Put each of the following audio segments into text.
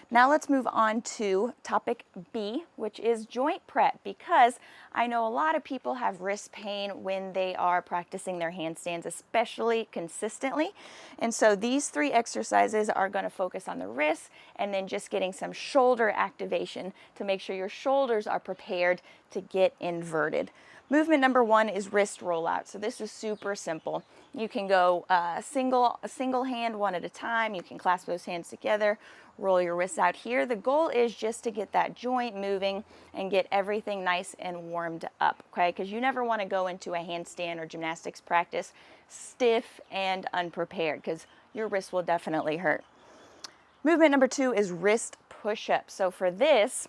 Now let's move on to topic B, which is joint prep, because I know a lot of people have wrist pain when they are practicing their handstands, especially consistently. And so these 3 exercises are going to focus on the wrists and then just getting some shoulder activation to make sure your shoulders are prepared to get inverted. Movement number 1 is wrist rollout. So this is super simple. You can go a single hand, one at a time. You can clasp those hands together, roll your wrists out here. The goal is just to get that joint moving and get everything nice and warmed up, okay? Because you never want to go into a handstand or gymnastics practice stiff and unprepared, because your wrists will definitely hurt. Movement number 2 is wrist push-ups. So for this,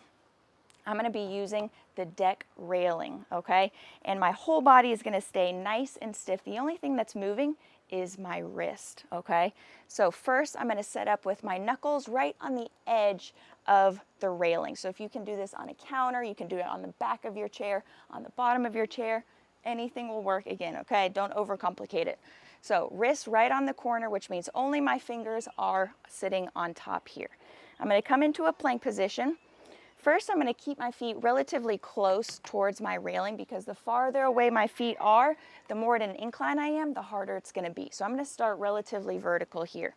I'm going to be using the deck railing, okay? And my whole body is going to stay nice and stiff. The only thing that's moving is my wrist, okay? So first, I'm going to set up with my knuckles right on the edge of the railing. So if you can do this on a counter, you can do it on the back of your chair, on the bottom of your chair, anything will work again, okay? Don't overcomplicate it. So wrist right on the corner, which means only my fingers are sitting on top here. I'm going to come into a plank position. First, I'm going to keep my feet relatively close towards my railing, because the farther away my feet are, the more at an incline I am, the harder it's going to be. So I'm going to start relatively vertical here.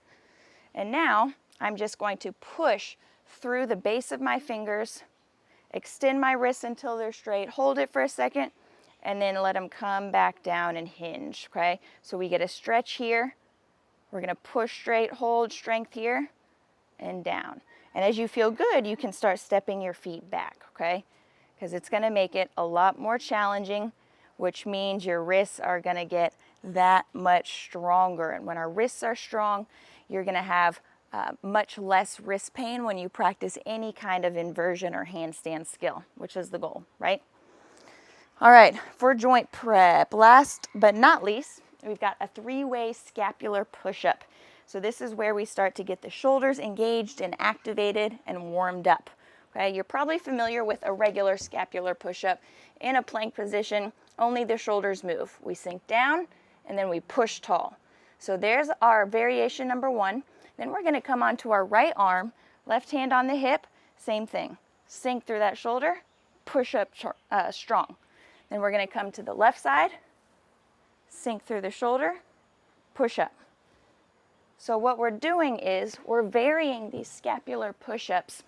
And now I'm just going to push through the base of my fingers, extend my wrists until they're straight, hold it for a second, and then let them come back down and hinge, okay? So we get a stretch here. We're going to push straight, hold strength here, and down. And as you feel good, you can start stepping your feet back, okay? Because it's going to make it a lot more challenging, which means your wrists are going to get that much stronger. And when our wrists are strong, you're going to have much less wrist pain when you practice any kind of inversion or handstand skill, which is the goal, right? All right, for joint prep, last but not least, we've got a 3-way scapular push-up. So this is where we start to get the shoulders engaged and activated and warmed up. Okay, you're probably familiar with a regular scapular push-up in a plank position, only the shoulders move. We sink down and then we push tall. So there's our variation number 1. Then we're going to come onto our right arm, left hand on the hip, same thing. Sink through that shoulder, push up strong. Then we're going to come to the left side, sink through the shoulder, push up. So what we're doing is we're varying these scapular push-ups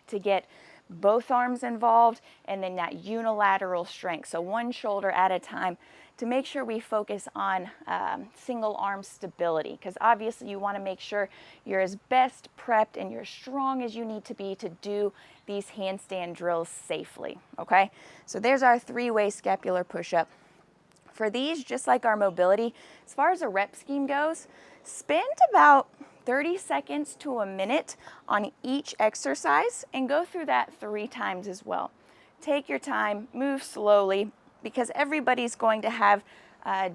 to get both arms involved and then that unilateral strength. So one shoulder at a time to make sure we focus on single arm stability, because obviously you want to make sure you're as best prepped and you're strong as you need to be to do these handstand drills safely, okay? So there's our 3-way scapular push-up. For these, just like our mobility, as far as a rep scheme goes, spend about 30 seconds to a minute on each exercise and go through that 3 times as well. Take your time, move slowly, because everybody's going to have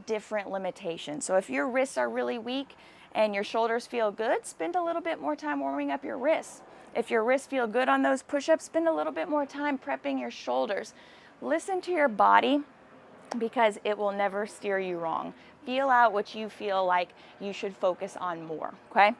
different limitations. So if your wrists are really weak and your shoulders feel good, spend a little bit more time warming up your wrists. If your wrists feel good on those push-ups, spend a little bit more time prepping your shoulders. Listen to your body, because it will never steer you wrong. Feel out what you feel like you should focus on more, okay?